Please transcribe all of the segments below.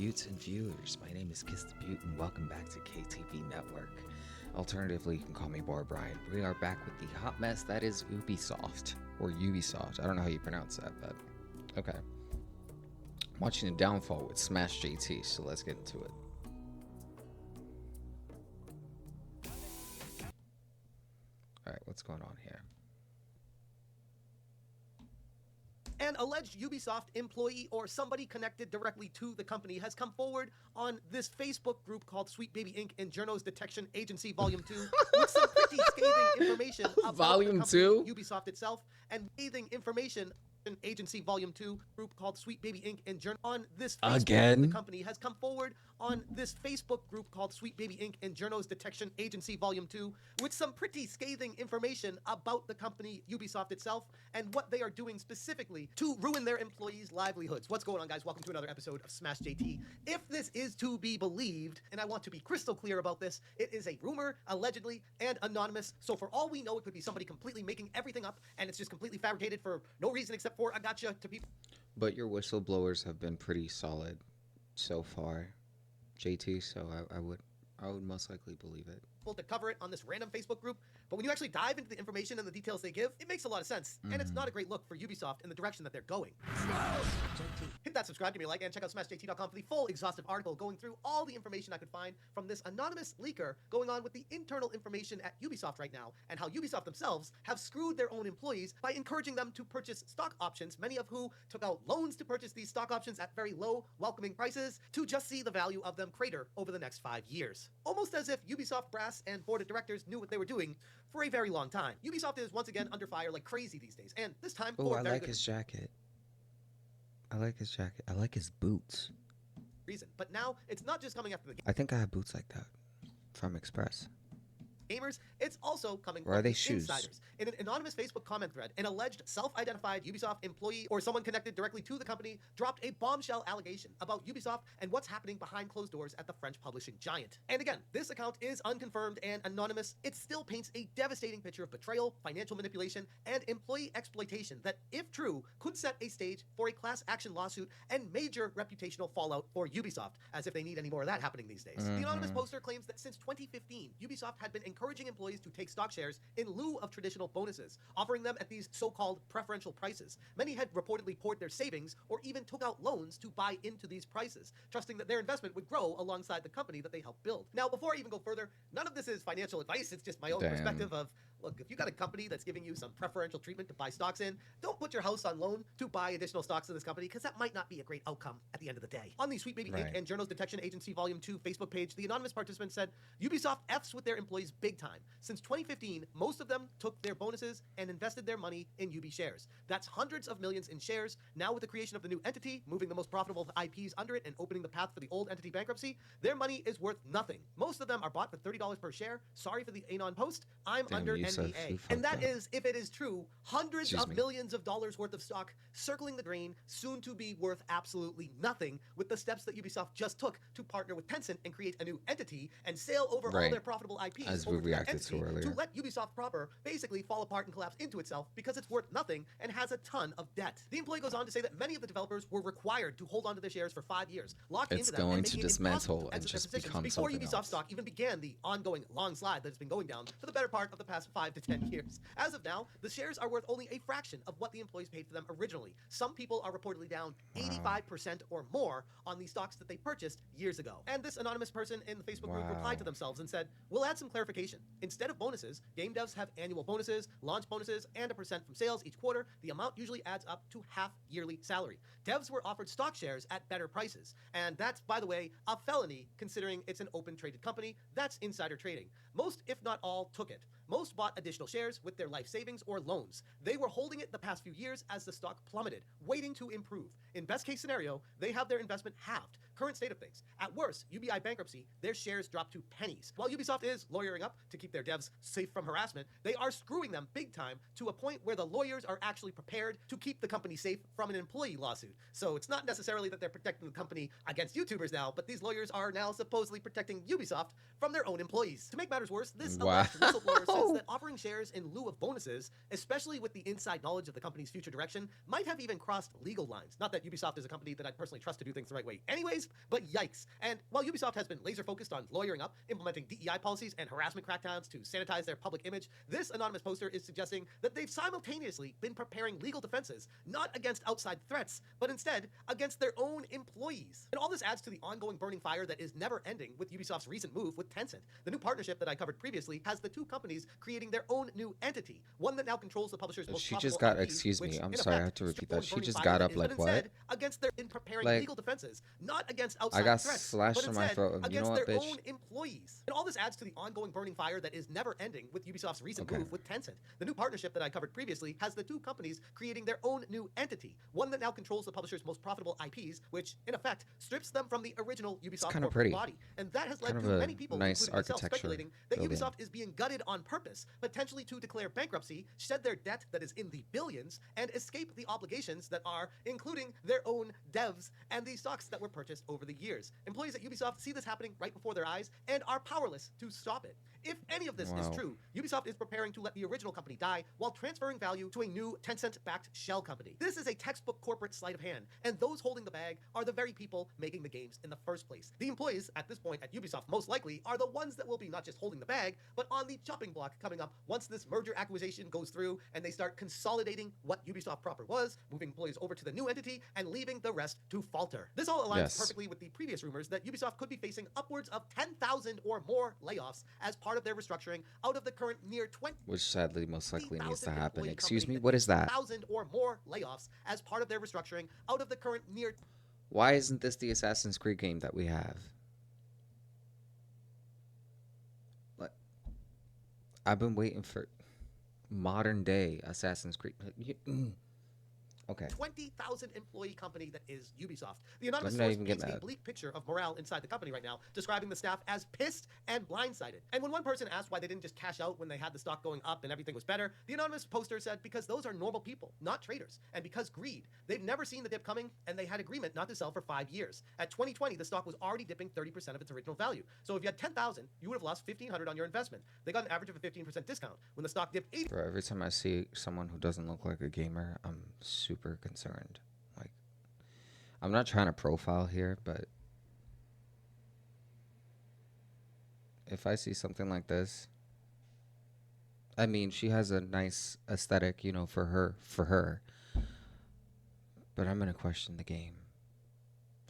Buttes and viewers, my name is Kiss the Butte and welcome back to KTV Network. Alternatively, you can call me Bar Brian. We are back with the hot mess that is Ubisoft, or Ubisoft. I don't know how you pronounce that, but okay. I'm watching the downfall with Smash JT, so let's get into it. Alright, what's going on here? An alleged Ubisoft employee or somebody connected directly to the company has come forward on this Facebook group called Sweet Baby Inc. and Journos Detection Agency Volume 2 with some pretty scathing information about Volume the company, 2? Ubisoft itself, and scathing information Agency Volume 2 group called Sweet Baby Inc. and Journal on this Facebook. Again? The company has come forward on this Facebook group called Sweet Baby Inc. and Journos Detection Agency Volume 2 with some pretty scathing information about the company Ubisoft itself and what they are doing specifically to ruin their employees' livelihoods. What's going on, guys? Welcome to another episode of Smash JT. If this is to be believed, and I want to be crystal clear about this, it is a rumor, allegedly, and anonymous. So for all we know, it could be somebody completely making everything up and it's just completely fabricated for no reason except for a gotcha to people. But your whistleblowers have been pretty solid so far, JT, so I would most likely believe it. To cover it on this random Facebook group, but when you actually dive into the information and the details they give, it makes a lot of sense, and it's not a great look for Ubisoft in the direction that they're going. Hit that subscribe, give me a like, and check out smashjt.com for the full exhaustive article going through all the information I could find from this anonymous leaker going on with the internal information at Ubisoft right now, and how Ubisoft themselves have screwed their own employees by encouraging them to purchase stock options, many of who took out loans to purchase these stock options at very low, welcoming prices, to just see the value of them crater over the next 5 years. Almost as if Ubisoft brass and board of directors knew what they were doing for a very long time. Ubisoft is once again under fire like crazy these days, and this time Oh, for I very like good his jacket. I like his jacket. I like his boots. reason. But now it's not just coming after the I think I have boots like that from Express. gamers, it's also coming Or are from they the shoes? insiders. In an anonymous Facebook comment thread, an alleged self-identified Ubisoft employee or someone connected directly to the company dropped a bombshell allegation about Ubisoft and what's happening behind closed doors at the French publishing giant. And again, this account is unconfirmed and anonymous. It still paints a devastating picture of betrayal, financial manipulation, and employee exploitation that, if true, could set a stage for a class action lawsuit and major reputational fallout for Ubisoft, as if they need any more of that happening these days. The anonymous poster claims that since 2015, Ubisoft had been encouraging employees to take stock shares in lieu of traditional bonuses, offering them at these so-called preferential prices. Many had reportedly poured their savings or even took out loans to buy into these prices, trusting that their investment would grow alongside the company that they helped build. Now, before I even go further, none of this is financial advice. It's just my own perspective of, look, if you got a company that's giving you some preferential treatment to buy stocks in, don't put your house on loan to buy additional stocks in this company, because that might not be a great outcome at the end of the day. On the Sweet Baby Inc. and Journos Detection Agency Volume 2 Facebook page, the anonymous participant said, Ubisoft F's with their employees big time. Since 2015, most of them took their bonuses and invested their money in Ubi shares. That's hundreds of millions in shares. Now with the creation of the new entity, moving the most profitable IPs under it and opening the path for the old entity bankruptcy, their money is worth nothing. Most of them are bought for $30 per share. Sorry for the anon post. I'm under NDA. And that is, if it is true, hundreds of millions of dollars worth of stock circling the drain, soon to be worth absolutely nothing with the steps that Ubisoft just took to partner with Tencent and create a new entity and sail over all their profitable IPs as we over to that reacted entity to earlier. to let Ubisoft proper basically fall apart and collapse into itself because it's worth nothing and has a ton of debt. The employee goes on to say that many of the developers were required to hold onto their shares for 5 years, locked into them, and making it impossible to exit their positions before Ubisoft stock even began the ongoing long slide that has been going down for the better part of the past 5 to 10 years. As of now, the shares are worth only a fraction of what the employees paid for them originally. Some people are reportedly down 85% or more on the stocks that they purchased years ago. And this anonymous person in the Facebook group replied to themselves and said, we'll add some clarification. Instead of bonuses, game devs have annual bonuses, launch bonuses, and a percent from sales each quarter. The amount usually adds up to half yearly salary. Devs were offered stock shares at better prices. And that's, by the way, a felony considering it's an open traded company. That's insider trading. Most, if not all, took it. Most bought additional shares with their life savings or loans. They were holding it the past few years as the stock plummeted, waiting to improve. In best case scenario, they have their investment halved. Current state of things. At worst, UBI bankruptcy, their shares drop to pennies. While Ubisoft is lawyering up to keep their devs safe from harassment, they are screwing them big time to a point where the lawyers are actually prepared to keep the company safe from an employee lawsuit. So it's not necessarily that they're protecting the company against YouTubers now, but these lawyers are now supposedly protecting Ubisoft from their own employees. To make matters worse, this alleged whistleblower says that offering shares in lieu of bonuses, especially with the inside knowledge of the company's future direction, might have even crossed legal lines. Not that Ubisoft is a company that I personally trust to do things the right way anyways, but yikes. And while Ubisoft has been laser focused on lawyering up, implementing DEI policies and harassment crackdowns to sanitize their public image, this anonymous poster is suggesting that they've simultaneously been preparing legal defenses, not against outside threats, but instead against their own employees. And all this adds to the ongoing burning fire that is never ending with Ubisoft's recent move with Tencent. The new partnership that I covered previously has the two companies creating their own new entity, one that now controls the publisher's most She profitable just got, IPs, excuse me, which, I'm in sorry, I effect, have to repeat stripped that. the She burning just fire got that up is, like but what? instead against their in preparing Like, legal defenses, not against outside I got threats, slashed but in my instead throat. You against know what, their bitch? own employees. And all this adds to the ongoing burning fire that is never ending with Ubisoft's recent Okay. move with Tencent. The new partnership that I covered previously has the two companies creating their own new entity, one that now controls the publisher's most profitable IPs, which in effect strips them from the original Ubisoft kinda corporate pretty. body. And that has led Kind to of a many people, nice including myself, architecture speculating that building. Ubisoft is being gutted on purpose, potentially to declare bankruptcy, shed their debt that is in the billions, and escape the obligations that are, including their own devs and the stocks that were purchased over the years. Employees at Ubisoft see this happening right before their eyes and are powerless to stop it. If any of this is Wow. true, Ubisoft is preparing to let the original company die while transferring value to a new Tencent-backed shell company. This is a textbook corporate sleight of hand, and those holding the bag are the very people making the games in the first place. The employees at this point at Ubisoft most likely are the ones that will be not just holding the bag, but on the chopping block coming up once this merger acquisition goes through and they start consolidating what Ubisoft proper was, moving employees over to the new entity and leaving the rest to falter. This all aligns Yes. perfectly with the previous rumors that Ubisoft could be facing upwards of 10,000 or more layoffs as part of their restructuring out of the current near 20,000 Which sadly most likely needs to happen. employee Excuse me, company what is that? 1,000 or more layoffs as part of their restructuring out of the current near Why isn't this the Assassin's Creed game that we have? Like, I've been waiting for modern day Assassin's Creed. Okay. 20,000 employee company that is Ubisoft. The anonymous Let me not source even get paints a mad. bleak picture of morale inside the company right now, describing the staff as pissed and blindsided. And when one person asked why they didn't just cash out when they had the stock going up and everything was better, the anonymous poster said because those are normal people, not traders, and because greed. They've never seen the dip coming, and they had agreement not to sell for 5 years. At 2020, the stock was already dipping 30% of its original value. So if you had 10,000, you would have lost 1,500 on your investment. They got an average of a 15% discount. When the stock dipped 80 Bro, every time I see someone who doesn't look like a gamer, I'm super concerned. Like, I'm not trying to profile here, but if I see something like this, I mean, she has a nice aesthetic, you know, for her. But I'm gonna question the game.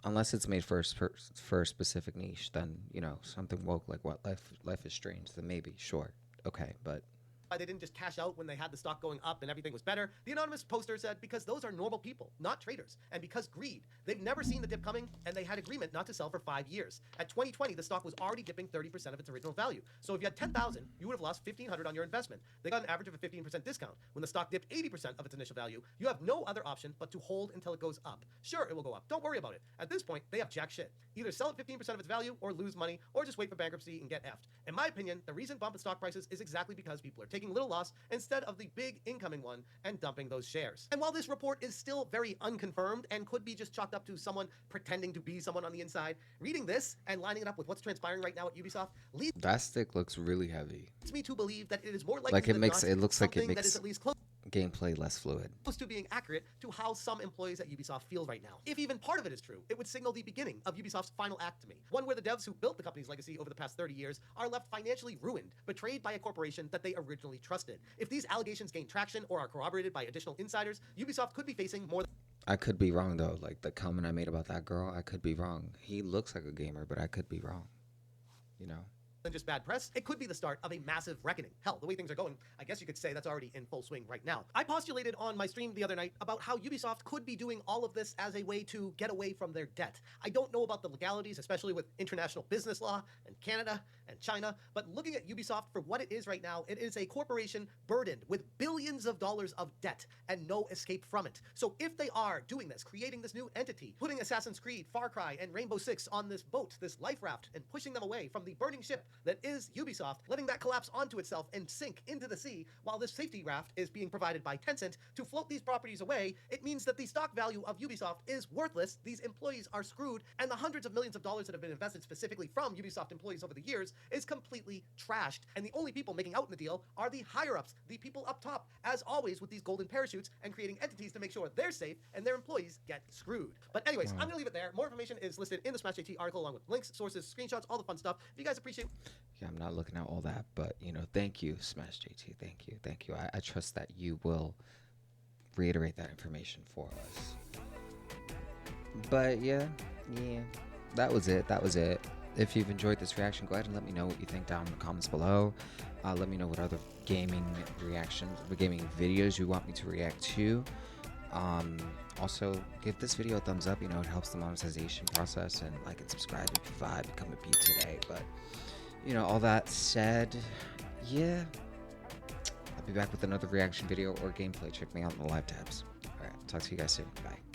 Unless it's made for a specific niche, then, you know, something woke like what Life is Strange, then maybe, sure, okay, but why they didn't just cash out when they had the stock going up and everything was better. The anonymous poster said because those are normal people, not traders, and because greed. They've never seen the dip coming, and they had agreement not to sell for 5 years. At 2020, the stock was already dipping 30% of its original value. So if you had 10,000, you would have lost 1,500 on your investment. They got an average of a 15% discount. When the stock dipped 80% of its initial value, you have no other option but to hold until it goes up. Sure, it will go up. Don't worry about it. At this point, they have jack shit. Either sell at 15% of its value or lose money, or just wait for bankruptcy and get effed. In my opinion, the recent bump in stock prices is exactly because people are taking little loss instead of the big incoming one and dumping those shares. And while this report is still very unconfirmed and could be just chalked up to someone pretending to be someone on the inside, reading this and lining it up with what's transpiring right now at Ubisoft leads that stick looks really heavy. me to believe that it is more likely Like than not it looks like it something that makes is at least close gameplay less fluid. to being accurate to how some employees at Ubisoft feel right now. If even part of it is true, it would signal the beginning of Ubisoft's final act to me. One where the devs who built the company's legacy over the past 30 years are left financially ruined, betrayed by a corporation that they originally trusted. If these allegations gain traction or are corroborated by additional insiders, Ubisoft could be facing more I could be wrong though. Like the comment I made about that girl, I could be wrong. He looks like a gamer, but I could be wrong. You know? than just bad press. It could be the start of a massive reckoning. Hell, the way things are going, I guess you could say that's already in full swing right now. I postulated on my stream the other night about how Ubisoft could be doing all of this as a way to get away from their debt. I don't know about the legalities, especially with international business law and Canada and China, but looking at Ubisoft for what it is right now, it is a corporation burdened with billions of dollars of debt and no escape from it. So if they are doing this, creating this new entity, putting Assassin's Creed, Far Cry, and Rainbow Six on this boat, this life raft, and pushing them away from the burning ship that is Ubisoft letting that collapse onto itself and sink into the sea while this safety raft is being provided by Tencent to float these properties away. It means that the stock value of Ubisoft is worthless, these employees are screwed, and the hundreds of millions of dollars that have been invested specifically from Ubisoft employees over the years is completely trashed. And the only people making out in the deal are the higher-ups, the people up top, as always with these golden parachutes and creating entities to make sure they're safe and their employees get screwed. But anyways, I'm gonna leave it there. More information is listed in the Smash JT article along with links, sources, screenshots, all the fun stuff. If you guys appreciate... Yeah, I'm not looking at all that, but, thank you, Smash JT. Thank you. I trust that you will reiterate that information for us. But, yeah, that was it. If you've enjoyed this reaction, go ahead and let me know what you think down in the comments below. Let me know what other gaming videos you want me to react to. Also, give this video a thumbs up. It helps the monetization process, and like and subscribe if you vibe, become a beaut today. But, all that said, yeah, I'll be back with another reaction video or gameplay. Check me out in the live tabs. All right, talk to you guys soon. Bye.